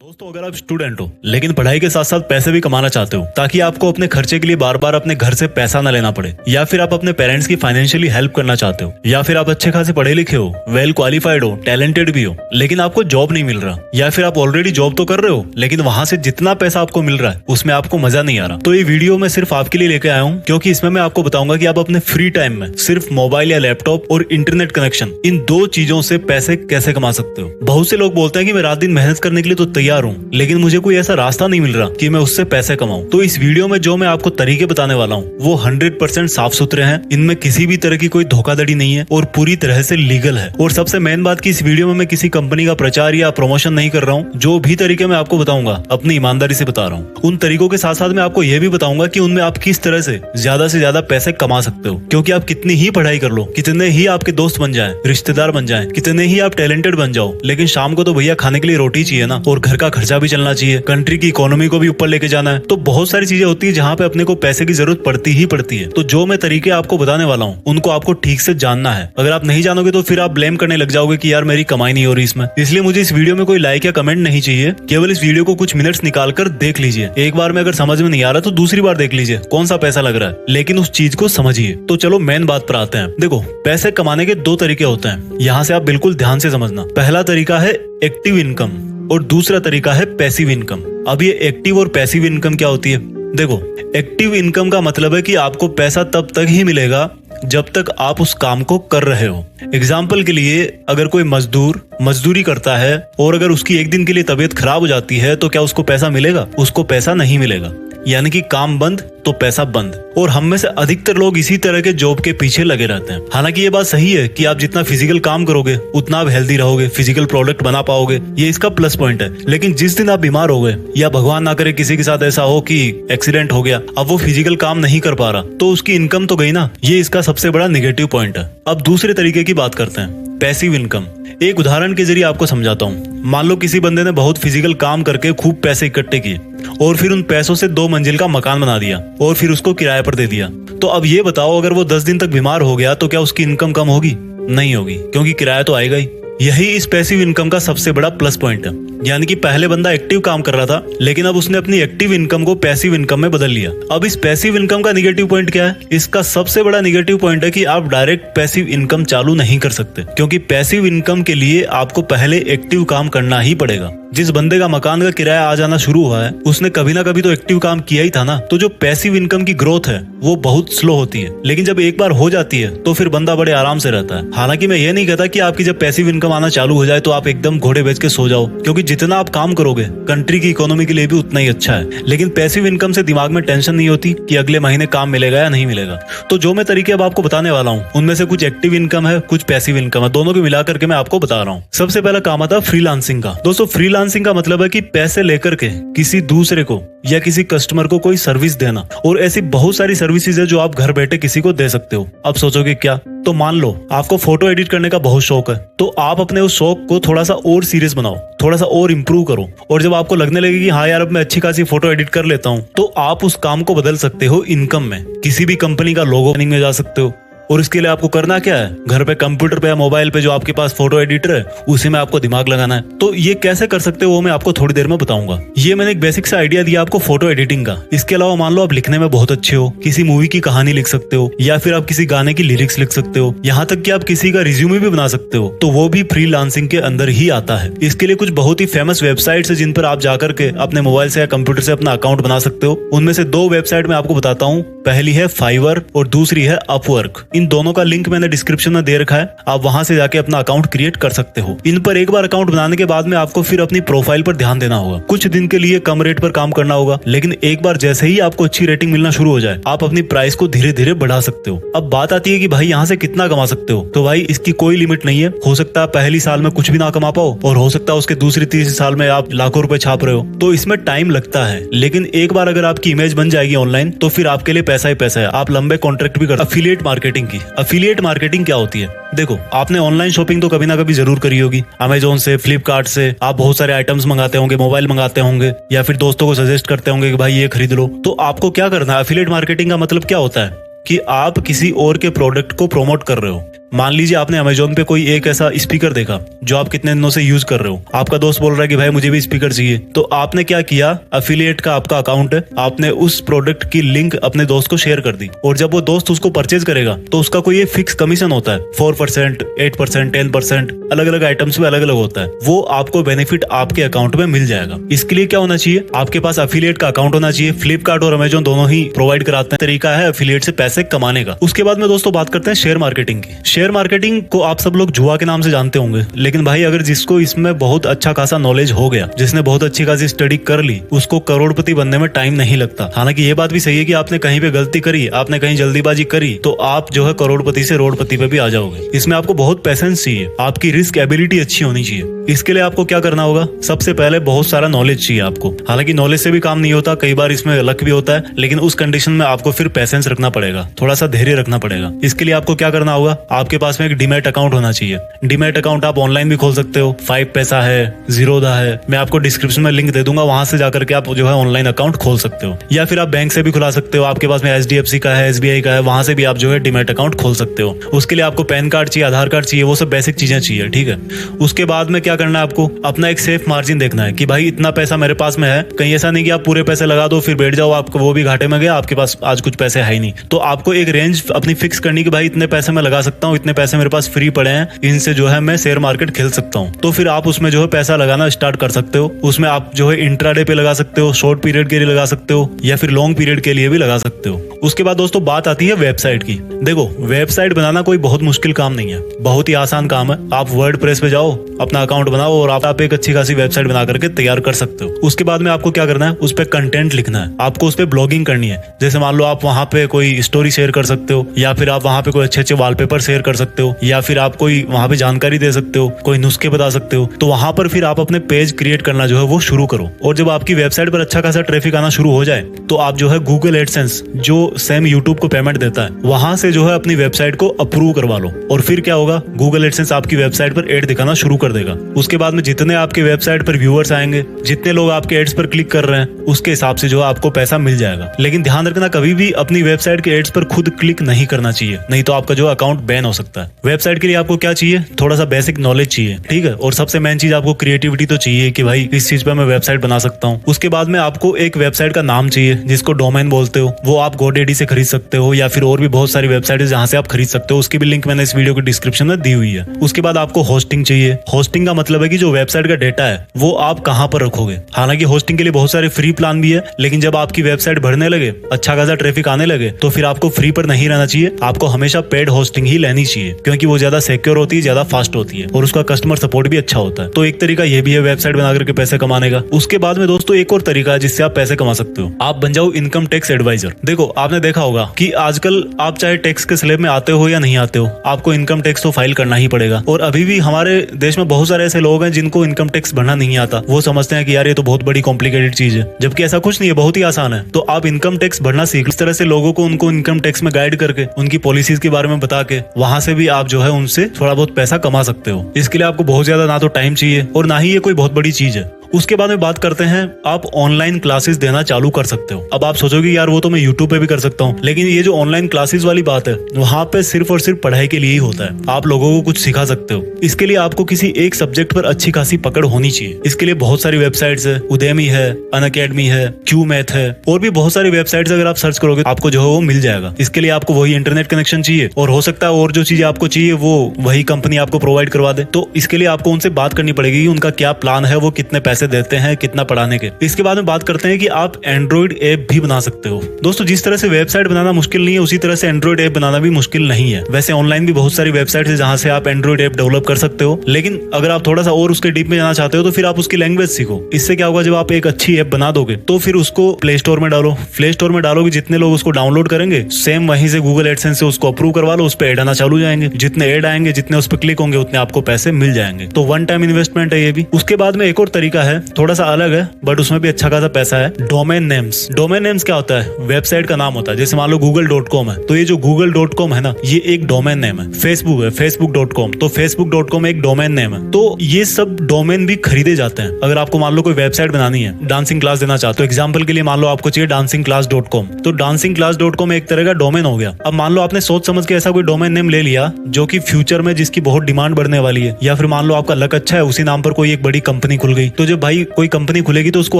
दोस्तों, अगर आप स्टूडेंट हो लेकिन पढ़ाई के साथ साथ पैसे भी कमाना चाहते हो ताकि आपको अपने खर्चे के लिए बार बार अपने घर से पैसा न लेना पड़े, या फिर आप अपने पेरेंट्स की फाइनेंशियली हेल्प करना चाहते हो, या फिर आप अच्छे खासे पढ़े लिखे हो, वेल क्वालिफाइड हो, टैलेंटेड भी हो, लेकिन आपको जॉब नहीं मिल रहा, या फिर आप ऑलरेडी जॉब तो कर रहे हो लेकिन वहां से जितना पैसा आपको मिल रहा है उसमें आपको मजा नहीं आ रहा, तो ये वीडियो मैं सिर्फ आपके लिए लेके आया हूँ क्योंकि इसमें मैं आपको बताऊंगा कि आप अपने फ्री टाइम में सिर्फ मोबाइल या लैपटॉप और इंटरनेट कनेक्शन, इन दो चीजों से पैसे कैसे कमा सकते हो। बहुत से लोग बोलते हैं कि मैं रात दिन मेहनत करने के लिए तो तैयार हूँ लेकिन मुझे कोई ऐसा रास्ता नहीं मिल रहा कि मैं उससे पैसे कमाऊं। तो इस वीडियो में जो मैं आपको तरीके बताने वाला हूँ वो 100% साफ सुथरे हैं, इनमें किसी भी तरह की कोई धोखाधड़ी नहीं है और पूरी तरह से लीगल है। और सबसे मेन बात कि इस वीडियो में मैं किसी कंपनी का प्रचार या प्रमोशन नहीं कर रहा हूँ। जो भी तरीके मैं आपको बताऊंगा अपनी ईमानदारी से बता रहा हूँ। उन तरीकों के साथ साथ मैं आपको यह भी बताऊंगा कि उनमें आप किस तरह से ज्यादा पैसे कमा सकते हो, क्योंकि आप कितनी ही पढ़ाई कर लो, कितने ही आपके दोस्त बन जाए, रिश्तेदार बन जाए, कितने ही आप टैलेंटेड बन जाओ, लेकिन शाम को तो भैया खाने के लिए रोटी चाहिए ना, और घर का खर्चा भी चलना चाहिए, कंट्री की इकोनॉमी को भी ऊपर लेके जाना है। तो बहुत सारी चीजें होती है जहाँ पे अपने को पैसे की जरूरत पड़ती ही पड़ती है। तो जो मैं तरीके आपको बताने वाला हूँ उनको आपको ठीक से जानना है। अगर आप नहीं जानोगे तो फिर आप ब्लेम करने लग जाओगे कि यार मेरी कमाई नहीं हो रही इसमें। इसलिए मुझे इस वीडियो में कोई लाइक या कमेंट नहीं चाहिए, केवल इस वीडियो को कुछ मिनट्स निकाल कर देख लीजिए। एक बार में अगर समझ में नहीं आ रहा तो दूसरी बार देख लीजिए कौन सा पैसा लग रहा है, लेकिन उस चीज को समझिए। तो चलो मेन बात पर आते हैं। देखो, पैसे कमाने के दो तरीके होते हैं, यहाँ से आप बिल्कुल ध्यान से समझना। पहला तरीका है एक्टिव इनकम और दूसरा तरीका है पैसिव इनकम। अब ये एक्टिव और पैसिव इनकम क्या होती है? देखो, एक्टिव इनकम का मतलब है कि आपको पैसा तब तक ही मिलेगा जब तक आप उस काम को कर रहे हो। एग्जाम्पल के लिए, अगर कोई मजदूर मजदूरी करता है और अगर उसकी एक दिन के लिए तबीयत खराब हो जाती है तो क्या उसको पैसा मिलेगा? उसको पैसा नहीं मिलेगा। यानी कि काम बंद तो पैसा बंद। और हम में से अधिकतर लोग इसी तरह के जॉब के पीछे लगे रहते हैं। हालांकि ये बात सही है कि आप जितना फिजिकल काम करोगे उतना आप हेल्दी रहोगे, फिजिकल प्रोडक्ट बना पाओगे, ये इसका प्लस पॉइंट है। लेकिन जिस दिन आप बीमार हो गए या भगवान ना करे किसी के साथ ऐसा हो कि एक्सीडेंट हो गया, अब वो फिजिकल काम नहीं कर पा रहा, तो उसकी इनकम तो गई ना। ये इसका सबसे बड़ा नेगेटिव पॉइंट है। अब दूसरे तरीके की बात करते हैं, पैसिव इनकम। एक उदाहरण के जरिए आपको समझाता हूँ। मान लो किसी बंदे ने बहुत फिजिकल काम करके खूब पैसे इकट्ठे किए और फिर उन पैसों से 2 मंजिल का मकान बना दिया और फिर उसको किराए पर दे दिया। तो अब ये बताओ, अगर वो 10 दिन तक बीमार हो गया तो क्या उसकी इनकम कम होगी? नहीं होगी, क्योंकि किराया तो आएगा ही। यही इस पैसिव इनकम का सबसे बड़ा प्लस पॉइंट है। यानी कि पहले बंदा एक्टिव काम कर रहा था लेकिन अब उसने अपनी एक्टिव इनकम को पैसिव इनकम में बदल लिया। अब इस पैसिव इनकम का निगेटिव पॉइंट क्या है? इसका सबसे बड़ा निगेटिव पॉइंट है कि आप डायरेक्ट पैसिव इनकम चालू नहीं कर सकते, क्योंकि पैसिव इनकम के लिए आपको पहले एक्टिव काम करना ही पड़ेगा। जिस बंदे का मकान का किराया आ जाना शुरू हुआ है उसने कभी ना कभी तो एक्टिव काम किया ही था ना। तो जो पैसिव इनकम की ग्रोथ है वो बहुत स्लो होती है, लेकिन जब एक बार हो जाती है तो फिर बंदा बड़े आराम से रहता है। हालांकि मैं ये नहीं कहता कि आपकी जब पैसिव इनकम आना चालू हो जाए तो आप एकदम घोड़े बेच के सो जाओ, क्योंकि जितना आप काम करोगे कंट्री की इकोनॉमी के लिए भी उतना ही अच्छा है। लेकिन पैसिव इनकम से दिमाग में टेंशन नहीं होती कि अगले महीने काम मिलेगा या नहीं मिलेगा। तो जो मैं तरीके अब आपको बताने वाला हूँ उनमें से कुछ एक्टिव इनकम है, कुछ पैसिव इनकम है, दोनों को मिलाकर के मैं आपको बता रहा हूँ। सबसे पहला काम आता है फ्रीलांसिंग का। दोस्तों, फ्रीलांसिंग का मतलब है कि पैसे लेकर के किसी दूसरे को या किसी कस्टमर को कोई सर्विस देना। और ऐसी बहुत सारी सर्विसेज है जो आप घर बैठे किसी को दे सकते हो। अब सोचोगे क्या? तो मान लो आपको फोटो एडिट करने का बहुत शौक है, तो आप अपने उस शौक को थोड़ा सा और सीरियस बनाओ, थोड़ा सा और इम्प्रूव करो, और जब आपको लगने लगे कि हाँ यार अब मैं अच्छी खासी फोटो एडिट कर लेता हूँ, तो आप उस काम को बदल सकते हो इनकम में। किसी भी कंपनी का लोगो बनाने में जा सकते हो। और इसके लिए आपको करना क्या है? घर पे कंप्यूटर पे या मोबाइल पे जो आपके पास फोटो एडिटर है उसी में आपको दिमाग लगाना है। तो ये कैसे कर सकते हो वो मैं आपको थोड़ी देर में बताऊंगा। ये मैंने एक बेसिक सा आइडिया दिया आपको फोटो एडिटिंग का। इसके अलावा मान लो आप लिखने में बहुत अच्छे हो, किसी मूवी की कहानी लिख सकते हो या फिर आप किसी गाने की लिरिक्स लिख सकते हो, यहाँ तक कि आप किसी का रिज्यूमे भी बना सकते हो, तो वो भी फ्रीलांसिंग के अंदर ही आता है। इसके लिए कुछ बहुत ही फेमस वेबसाइट्स है जिन पर आप जाकर के अपने मोबाइल से या कंप्यूटर से अपना अकाउंट बना सकते हो। उनमें से 2 वेबसाइट मैं आपको बताता हूँ। पहली है फाइवर और दूसरी है अपवर्क। इन दोनों का लिंक मैंने डिस्क्रिप्शन में दे रखा है, आप वहां से जाके अपना अकाउंट क्रिएट कर सकते हो। इन पर एक बार अकाउंट बनाने के बाद में आपको फिर अपनी प्रोफाइल पर ध्यान देना होगा। कुछ दिन के लिए कम रेट पर काम करना होगा, लेकिन एक बार जैसे ही आपको अच्छी रेटिंग मिलना शुरू हो जाए आप अपनी प्राइस को धीरे धीरे बढ़ा सकते हो। अब बात आती है कि भाई यहाँ से कितना कमा सकते हो? तो भाई इसकी कोई लिमिट नहीं है। हो सकता है पहली साल में कुछ भी ना कमा पाओ और हो सकता है उसके दूसरी तीसरी साल में आप लाखों रुपए छाप रहे हो। तो इसमें टाइम लगता है, लेकिन एक बार अगर आपकी इमेज बन जाएगी ऑनलाइन तो फिर आपके लिए पैसा ही पैसा है। आप लंबे कॉन्ट्रैक्ट भी कर। अफिलिएट मार्केटिंग की। अफिलिएट मार्केटिंग क्या होती है? देखो, आपने ऑनलाइन शॉपिंग तो कभी ना कभी जरूर करी होगी। अमेजोन से, फ्लिपकार्ट से आप बहुत सारे आइटम्स मंगाते होंगे, मोबाइल मंगाते होंगे या फिर दोस्तों को सजेस्ट करते होंगे कि भाई ये खरीद लो। तो आपको क्या करना है? एफिलिएट मार्केटिंग का मतलब क्या होता है कि आप किसी और के प्रोडक्ट को प्रमोट कर रहे हो। मान लीजिए आपने अमेजोन पे कोई एक ऐसा स्पीकर देखा जो आप कितने दिनों से यूज कर रहे हो, आपका दोस्त बोल रहा है कि भाई मुझे भी स्पीकर चाहिए, तो आपने क्या किया, अफिलिएट का आपका अकाउंट है, आपने उस प्रोडक्ट की लिंक अपने दोस्त को शेयर कर दी, और जब वो दोस्त उसको परचेज करेगा तो उसका कोई एक फिक्स कमीशन होता है, 4%, 8%, 10%, अलग अलग आइटम्स पे अलग अलग होता है, वो आपको बेनिफिट आपके अकाउंट में मिल जाएगा। इसके लिए क्या होना चाहिए, आपके पास अफिलिएट का अकाउंट होना चाहिए। फ्लिपकार्ट और अमेजोन दोनों ही प्रोवाइड कराते हैं, तरीका है अफिलिएट से पैसे कमाने का। उसके बाद में दोस्तों बात करते हैं शेयर मार्केटिंग की। शेयर मार्केटिंग को आप सब लोग जुआ के नाम से जानते होंगे, लेकिन भाई अगर जिसको इसमें बहुत अच्छा खासा नॉलेज हो गया, जिसने बहुत अच्छी खासी स्टडी कर ली, उसको करोड़पति बनने में टाइम नहीं लगता। हालांकि ये बात भी सही है कि आपने कहीं पे गलती करी, आपने कहीं जल्दीबाजी करी, तो आप जो है करोड़पति से रोड़पति पे भी आ जाओगे। इसमें आपको बहुत पेशेंस चाहिए, आपकी रिस्क एबिलिटी अच्छी होनी चाहिए। इसके लिए आपको क्या करना होगा, सबसे पहले बहुत सारा नॉलेज चाहिए आपको। हालांकि नॉलेज से भी काम नहीं होता, कई बार इसमें लक भी होता है, लेकिन उस कंडीशन में आपको फिर पेशेंस रखना पड़ेगा, थोड़ा सा धैर्य रखना पड़ेगा। इसके लिए आपको क्या करना होगा, आपके पास में एक डीमैट अकाउंट होना चाहिए। डीमैट अकाउंट आप ऑनलाइन भी खोल सकते हो, 5 पैसा है, जीरोधा है, मैं आपको डिस्क्रिप्शन में लिंक दे दूंगा, वहां से जाकर के आप जो है ऑनलाइन अकाउंट खोल सकते हो। या फिर आप बैंक से भी खुला सकते हो, आपके पास में HDFC का है, SBI का है, वहां से भी आप जो है डीमैट अकाउंट खोल सकते हो। उसके लिए आपको पैन कार्ड चाहिए, आधार कार्ड चाहिए, वो सब बेसिक चीजें चाहिए, ठीक है। उसके बाद में क्या करना है, आपको अपना एक सेफ मार्जिन देखना है कि भाई इतना पैसा मेरे पास में है, कहीं ऐसा नहीं कि आप पूरे पैसे लगा दो फिर बैठ जाओ, आपको वो भी घाटे में गया, आपके पास आज कुछ पैसे है ही नहीं। तो आपको एक रेंज अपनी फिक्स करनी कि भाई इतने पैसे मैं लगा सकता हूँ, इतने पैसे मेरे पास फ्री पड़े हैं, इनसे जो है मैं शेयर मार्केट खेल सकता हूँ। तो फिर आप उसमें जो है पैसा लगाना स्टार्ट कर सकते हो। उसमें आप जो है इंट्राडे पे लगा सकते हो, शॉर्ट पीरियड के लिए लगा सकते हो, या फिर लॉन्ग पीरियड के लिए भी लगा सकते हो। उसके बाद दोस्तों बात आती है वेबसाइट की। देखो, वेबसाइट बनाना कोई बहुत मुश्किल काम नहीं है, बहुत ही आसान काम है। आप वर्डप्रेस पे जाओ, अपना अकाउंट बनाओ और आप एक अच्छी खासी वेबसाइट बना करके तैयार कर सकते हो। उसके बाद में आपको क्या करना है, उस पे कंटेंट लिखना है, आपको उस पे ब्लॉगिंग करनी है। जैसे मान लो आप वहां पे कोई स्टोरी शेयर कर सकते हो, या फिर आप वहां पे कोई अच्छे अच्छे वॉलपेपर शेयर कर सकते हो, या फिर आप कोई वहां पे जानकारी दे सकते हो, कोई नुस्खे बता सकते हो। तो वहां पर फिर आप अपने पेज क्रिएट करना जो है वो शुरू करो। और जब आपकी वेबसाइट पर अच्छा खासा ट्रैफिक आना शुरू हो जाए, तो आप जो है गूगल एडसेंस, जो सेम यूट्यूब को पेमेंट देता है, वहां से जो है अपनी वेबसाइट को अप्रूव करवा लो। और फिर क्या होगा, गूगल एडसेंस आपकी वेबसाइट पर एड दिखाना शुरू कर देगा। उसके बाद में जितने आपके वेबसाइट पर व्यूअर्स आएंगे, जितने लोग आपके एड्स पर क्लिक कर रहे हैं, उसके हिसाब से जो है आपको पैसा मिल जाएगा। लेकिन ध्यान रखना, कभी भी अपनी वेबसाइट के एड्स पर खुद क्लिक नहीं करना चाहिए, नहीं तो आपका जो अकाउंट बैन हो सकता है। वेबसाइट के लिए आपको क्या चाहिए, थोड़ा सा बेसिक नॉलेज चाहिए, ठीक है। और सबसे मेन चीज आपको क्रिएटिविटी तो चाहिए कि भाई इस चीज पर मैं वेबसाइट बना सकता हूँ। उसके बाद में आपको एक वेबसाइट का नाम चाहिए, जिसको डोमेन बोलते हो। वो आप GoDaddy से खरीद सकते हो, या फिर और भी बहुत सारी वेबसाइट है जहां से आप खरीद सकते हो। उसकी भी लिंक मैंने इस वीडियो के डिस्क्रिप्शन में दी हुई है। उसके बाद आपको होस्टिंग चाहिए। होस्टिंग का मतलब है कि जो वेबसाइट का डेटा है वो आप कहां पर रखोगे। हालांकि होस्टिंग के लिए बहुत सारे फ्री प्लान भी है, लेकिन जब आपकी वेबसाइट बढ़ने लगे, अच्छा खासा ट्रैफिक आने लगे, तो फिर आपको फ्री पर नहीं रहना चाहिए, आपको हमेशा पेड होस्टिंग ही लेनी चाहिए, क्योंकि वो ज्यादा सिक्योर होती है, ज्यादा फास्ट होती है, और उसका कस्टमर सपोर्ट भी अच्छा होता है। तो एक तरीका ये भी है वेबसाइट बना करके पैसे कमाने का। उसके बाद में दोस्तों एक और तरीका है जिससे आप पैसे कमा सकते हो, आप बन जाओ इनकम टैक्स एडवाइजर। देखो, आपने देखा होगा कि आजकल आप चाहे टैक्स के स्लैब में आते हो या नहीं आते हो, आपको इनकम टैक्स तो फाइल करना ही पड़ेगा। और अभी भी हमारे देश में बहुत सारे ऐसे लोग हैं जिनको इनकम टैक्स भरना नहीं आता। वो समझते हैं कि यार ये तो बहुत बड़ी कॉम्प्लिकेटेड चीज है, जबकि ऐसा कुछ नहीं है, बहुत ही आसान है। तो आप इनकम टैक्स भरना सीख, इस तरह से लोगों को उनको इनकम टैक्स में गाइड करके, उनकी पॉलिसीज के बारे में बता के, वहां से भी आप जो है उनसे थोड़ा बहुत पैसा कमा सकते हो। इसके लिए आपको बहुत ज्यादा ना तो टाइम चाहिए और ना ही ये कोई बहुत बड़ी चीज है। उसके बाद में बात करते हैं, आप ऑनलाइन क्लासेस देना चालू कर सकते हो। अब आप सोचोगे यार वो तो मैं यूट्यूब पे भी कर सकता हूँ, लेकिन ये जो ऑनलाइन क्लासेस वाली बात है, वहाँ पे सिर्फ और सिर्फ पढ़ाई के लिए ही होता है। आप लोगों को कुछ सिखा सकते हो। इसके लिए आपको किसी एक सब्जेक्ट पर अच्छी खासी पकड़ होनी चाहिए। इसके लिए बहुत सारी वेबसाइट्स है, उदेमी है, अनअकैडमी है, क्यूमैथ है, और भी बहुत सारी वेबसाइट्स अगर आप सर्च करोगे आपको जो है वो मिल जाएगा। इसके लिए आपको वही इंटरनेट कनेक्शन चाहिए, और हो सकता है और जो चीजें आपको चाहिए वो वही कंपनी आपको प्रोवाइड करवा दे। तो इसके लिए आपको उनसे बात करनी पड़ेगी, उनका क्या प्लान है, वो कितने पैसे देते हैं, कितना पढ़ाने के। इसके बाद में बात करते हैं कि आप एंड्रॉइड ऐप भी बना सकते हो। दोस्तों, जिस तरह से वेबसाइट बनाना मुश्किल नहीं है, उसी तरह से एंड्रॉइड ऐप बनाना भी मुश्किल नहीं है। वैसे ऑनलाइन भी बहुत सारी वेबसाइट है जहां से आप एंड्रॉइड ऐप डेवलप कर सकते हो, लेकिन अगर आप थोड़ा सा और उसके डीप में जाना चाहते हो तो फिर आप उसकी लैंग्वेज सीखो। इससे क्या होगा, जब आप एक अच्छी ऐप बना दोगे तो फिर उसको प्ले स्टोर में डालो। प्ले स्टोर में डालोगे, जितने लोग उसको डाउनलोड करेंगे, सेम वहीं से गूगल एडसेंस से उसको अप्रूव करवा लो, उस पर एड आना चालू जाएंगे। जितने एड आएंगे, जितने उस पर क्लिक होंगे, उतने आपको पैसे मिल जाएंगे। तो वन टाइम इन्वेस्टमेंट है ये भी। उसके बाद में एक और तरीका है, थोड़ा सा अलग है बट उसमें भी अच्छा खासा पैसा है। Domain names. डोमेन नेम्स क्या होता है? वेबसाइट का नाम होता है। जैसे मान लो google.com है, तो ये जो google.com है ना, ये एक डोमेन नेम है। फेसबुक है, facebook.com, तो facebook.com एक डोमेन नेम है। तो ये सब डोमेन भी खरीदे जाते हैं। अगर आपको मान लो कोई वेबसाइट बनानी है, डांसिंग क्लास देना चाहते हो, एग्जाम्पल के लिए मान लो आपको चाहिए dancingclass.com, तो dancingclass.com एक तरह का डोमेन हो गया। अब मान लो आपने सोच समझ के ऐसा कोई डोमेन नेम ले लिया जो कि फ्यूचर में जिसकी बहुत डिमांड बढ़ने वाली है, या फिर मान लो आपका लक अच्छा है, उसी नाम पर कोई एक बड़ी कंपनी खुल गई, तो जब भाई कोई कंपनी खुलेगी तो उसको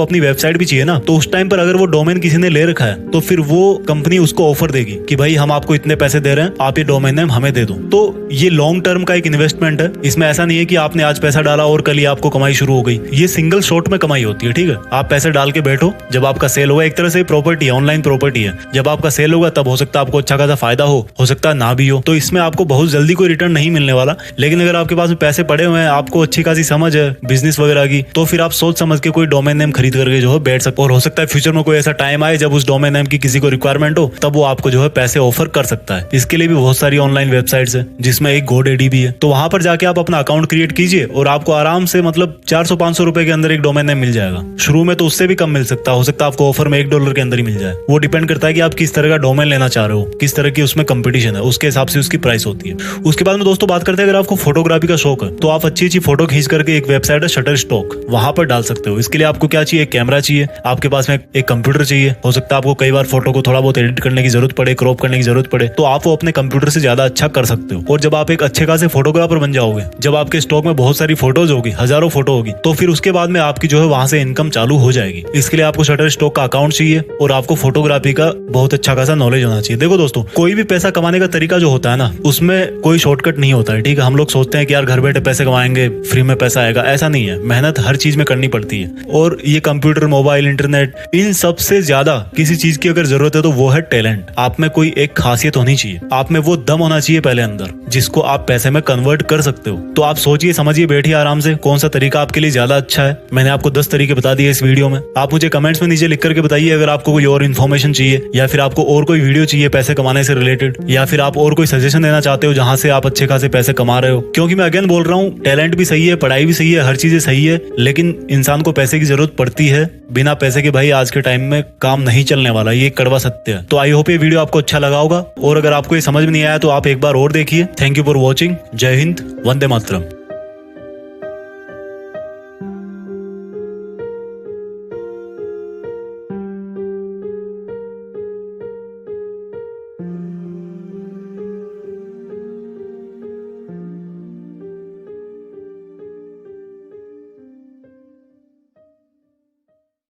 अपनी वेबसाइट भी चाहिए ना, तो उस टाइम पर अगर वो डोमेन किसी ने ले रखा है तो फिर वो कंपनी उसको ऑफर देगी कि भाई हम आपको इतने पैसे दे रहे हैं, आप ये डोमेन नेम हमें दे दो। तो ये लॉन्ग टर्म का एक इन्वेस्टमेंट है। इसमें ऐसा नहीं है कि आपने आज पैसा डाला और कल ही आपको कमाई शुरू हो गई। ये सिंगल शॉट में कमाई होती है, ठीक है। आप पैसे डाल के बैठो, जब आपका सेल होगा, एक तरह से प्रॉपर्टी है, ऑनलाइन प्रॉपर्टी है, जब आपका सेल होगा तब हो सकता है आपको अच्छा खासा फायदा हो सकता है ना भी हो। तो इसमें आपको बहुत जल्दी कोई रिटर्न नहीं मिलने वाला, लेकिन अगर आपके पास में पैसे पड़े हुए हैं, आपको अच्छी खासी समझ है बिजनेस वगैरह की, तो फिर आप सोच समझ के कोई डोमेन नेम खरीद करके जो है बैठ सकते हो। और हो सकता है फ्यूचर में कोई ऐसा टाइम आए जब उस डोमेन नेम की किसी को रिक्वायरमेंट हो, तब वो आपको जो है पैसे ऑफर कर सकता है। इसके लिए भी बहुत सारी ऑनलाइन वेबसाइट्स है, जिसमें एक GoDaddy भी है। तो वहां पर जाके आप अपना अकाउंट क्रिएट कीजिए और आपको आराम से मतलब 400-500 रुपए के अंदर एक डोमेन नेम मिल जाएगा। शुरू में तो उससे भी कम मिल सकता हो सकता है आपको ऑफर में $1 के अंदर ही मिल जाए। वो डिपेंड करता है कि आप किस तरह का डोमेन लेना चाह रहे हो, किस तरह की उसमें कंपटीशन है, उसके हिसाब से उसकी प्राइस होती है। उसके बाद में दोस्तों बात करते हैं, अगर आपको फोटोग्राफी का शौक है तो आप अच्छी अच्छी फोटो खींच करके एक वेबसाइट है शटरस्टॉक, वहां पर डाल सकते हो। इसके लिए आपको क्या चाहिए? एक कैमरा चाहिए, आपके पास में एक कंप्यूटर चाहिए। हो सकता है आपको कई बार फोटो को थोड़ा बहुत एडिट करने की जरूरत पड़े, क्रॉप करने की जरूरत पड़े, तो आप वो अपने कंप्यूटर से ज्यादा अच्छा कर सकते हो। और जब आप एक अच्छे खासे फोटोग्राफर बन जाओगे, जब आपके स्टॉक में बहुत सारी फोटोज होगी, हजारों फोटो होगी, तो फिर उसके बाद में आपकी जो है वहां से इनकम चालू हो जाएगी। इसके लिए आपको शटरस्टॉक का अकाउंट चाहिए और आपको फोटोग्राफी का बहुत अच्छा खासा नॉलेज होना चाहिए। देखो दोस्तों, कोई भी पैसा कमाने का तरीका जो होता है ना, उसमें कोई शॉर्टकट नहीं होता है, ठीक है। हम लोग सोचते हैं कि यार घर बैठे पैसे कमाएंगे, फ्री में पैसा आएगा, ऐसा नहीं है। मेहनत हर चीज में करनी पड़ती है। और ये कंप्यूटर, मोबाइल, इंटरनेट, इन सबसे ज्यादा किसी चीज की अगर जरूरत है तो वो है टैलेंट। आप में कोई एक खासियत होनी चाहिए, आप में वो दम होना चाहिए पहले अंदर, जिसको आप पैसे में कन्वर्ट कर सकते हो। तो आप सोचिए, समझिए, बैठिए आराम से, कौन सा तरीका आपके लिए ज्यादा अच्छा है। मैंने आपको 10 तरीके बता दिए इस वीडियो में। आप मुझे कमेंट्स में नीचे लिख करके बताइए अगर आपको कोई और इन्फॉर्मेशन चाहिए, या फिर आपको और कोई वीडियो चाहिए पैसे कमाने से रिलेटेड, या फिर आप और कोई सजेशन देना चाहते हो जहां से आप अच्छे खासे पैसे कमा रहे हो। क्योंकि मैं अगेन बोल रहा हूँ, टैलेंट भी सही है, पढ़ाई भी सही है, हर चीजें सही है, लेकिन इंसान को पैसे की जरूरत पड़ती है। बिना पैसे के भाई आज के टाइम में काम नहीं चलने वाला, ये कड़वा सत्य है। तो आई होप ये वीडियो आपको अच्छा लगा होगा, और अगर आपको ये समझ में नहीं आया तो आप एक बार और देखिए। Thank you for watching. जय हिंद, वंदे मातरम।